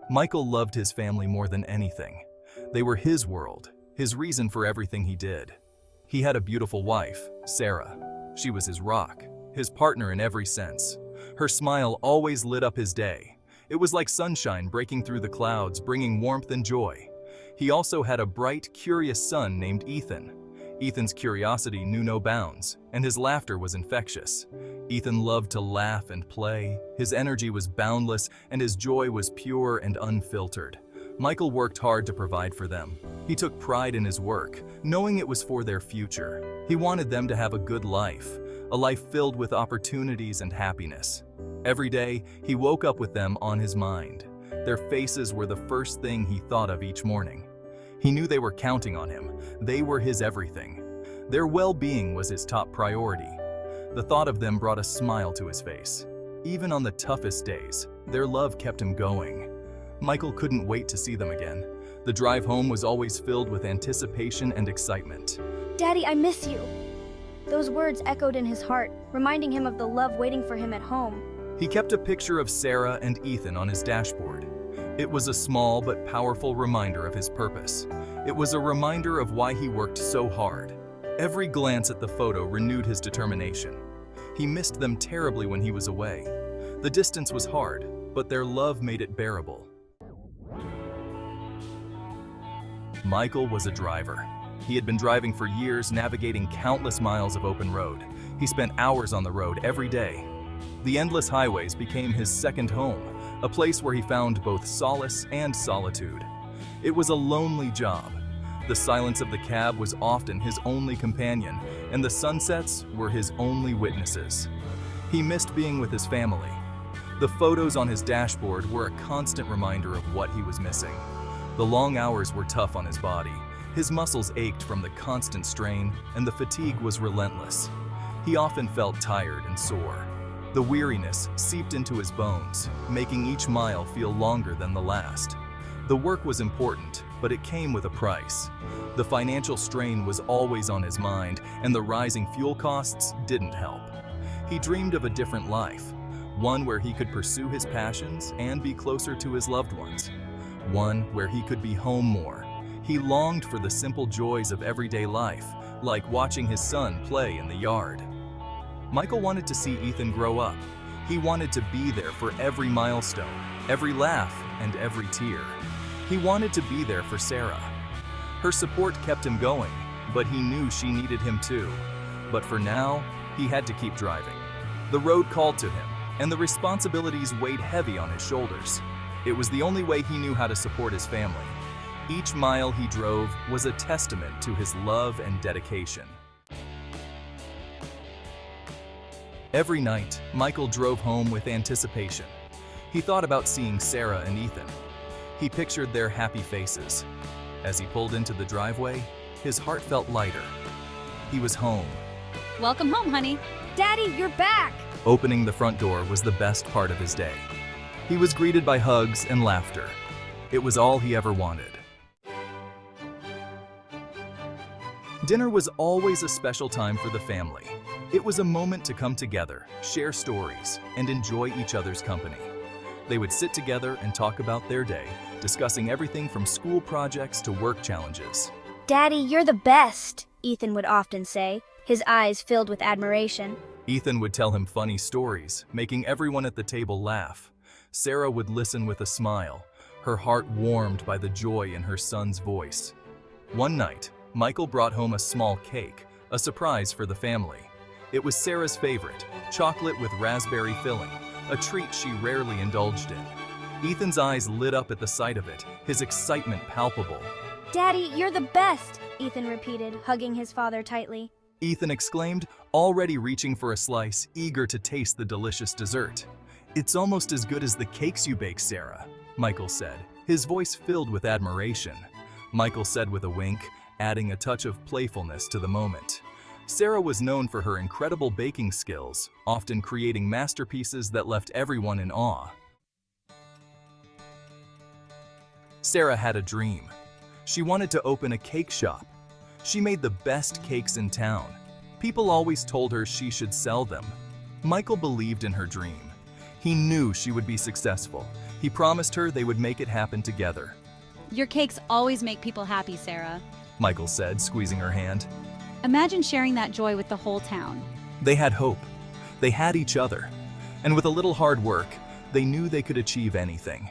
Michael loved his family more than anything. They were his world, his reason for everything he did. He had a beautiful wife, Sarah. She was his rock, his partner in every sense. Her smile always lit up his day. It was like sunshine breaking through the clouds, bringing warmth and joy. He also had a bright, curious son named Ethan. Ethan's curiosity knew no bounds, and his laughter was infectious. Ethan loved to laugh and play. His energy was boundless, and his joy was pure and unfiltered. Michael worked hard to provide for them. He took pride in his work, knowing it was for their future. He wanted them to have a good life, a life filled with opportunities and happiness. Every day, he woke up with them on his mind. Their faces were the first thing he thought of each morning. He knew they were counting on him. They were his everything. Their well-being was his top priority. The thought of them brought a smile to his face. Even on the toughest days, their love kept him going. Michael couldn't wait to see them again. The drive home was always filled with anticipation and excitement. "Daddy, I miss you." Those words echoed in his heart, reminding him of the love waiting for him at home. He kept a picture of Sarah and Ethan on his dashboard. It was a small but powerful reminder of his purpose. It was a reminder of why he worked so hard. Every glance at the photo renewed his determination. He missed them terribly when he was away. The distance was hard, but their love made it bearable. Michael was a driver. He had been driving for years, navigating countless miles of open road. He spent hours on the road every day. The endless highways became his second home, a place where he found both solace and solitude. It was a lonely job. The silence of the cab was often his only companion, and the sunsets were his only witnesses. He missed being with his family. The photos on his dashboard were a constant reminder of what he was missing. The long hours were tough on his body. His muscles ached from the constant strain, and the fatigue was relentless. He often felt tired and sore. The weariness seeped into his bones, making each mile feel longer than the last. The work was important, but it came with a price. The financial strain was always on his mind, and the rising fuel costs didn't help. He dreamed of a different life, one where he could pursue his passions and be closer to his loved ones, one where he could be home more. He longed for the simple joys of everyday life, like watching his son play in the yard. Michael wanted to see Ethan grow up. He wanted to be there for every milestone, every laugh, and every tear. He wanted to be there for Sarah. Her support kept him going, but he knew she needed him too. But for now, he had to keep driving. The road called to him, and the responsibilities weighed heavy on his shoulders. It was the only way he knew how to support his family. Each mile he drove was a testament to his love and dedication. Every night, Michael drove home with anticipation. He thought about seeing Sarah and Ethan. He pictured their happy faces. As he pulled into the driveway, his heart felt lighter. He was home. Welcome home, honey. "Daddy, you're back!" Opening the front door was the best part of his day. He was greeted by hugs and laughter. It was all he ever wanted. Dinner was always a special time for the family. It was a moment to come together, share stories, and enjoy each other's company. They would sit together and talk about their day, discussing everything from school projects to work challenges. "Daddy, you're the best," Ethan would often say, his eyes filled with admiration. Ethan would tell him funny stories, making everyone at the table laugh. Sarah would listen with a smile, her heart warmed by the joy in her son's voice. One night, Michael brought home a small cake, a surprise for the family. It was Sarah's favorite, chocolate with raspberry filling, a treat she rarely indulged in. Ethan's eyes lit up at the sight of it, his excitement palpable. "Daddy, you're the best," Ethan repeated, hugging his father tightly. Ethan exclaimed, already reaching for a slice, eager to taste the delicious dessert. "It's almost as good as the cakes you bake, Sarah," Michael said, his voice filled with admiration. Michael said with a wink, adding a touch of playfulness to the moment. Sarah was known for her incredible baking skills, often creating masterpieces that left everyone in awe. Sarah had a dream. She wanted to open a cake shop. She made the best cakes in town. People always told her she should sell them. Michael believed in her dream. He knew she would be successful. He promised her they would make it happen together. Your cakes always make people happy, Sarah. Michael said, squeezing her hand. Imagine sharing that joy with the whole town. They had hope. They had each other. And with a little hard work, they knew they could achieve anything.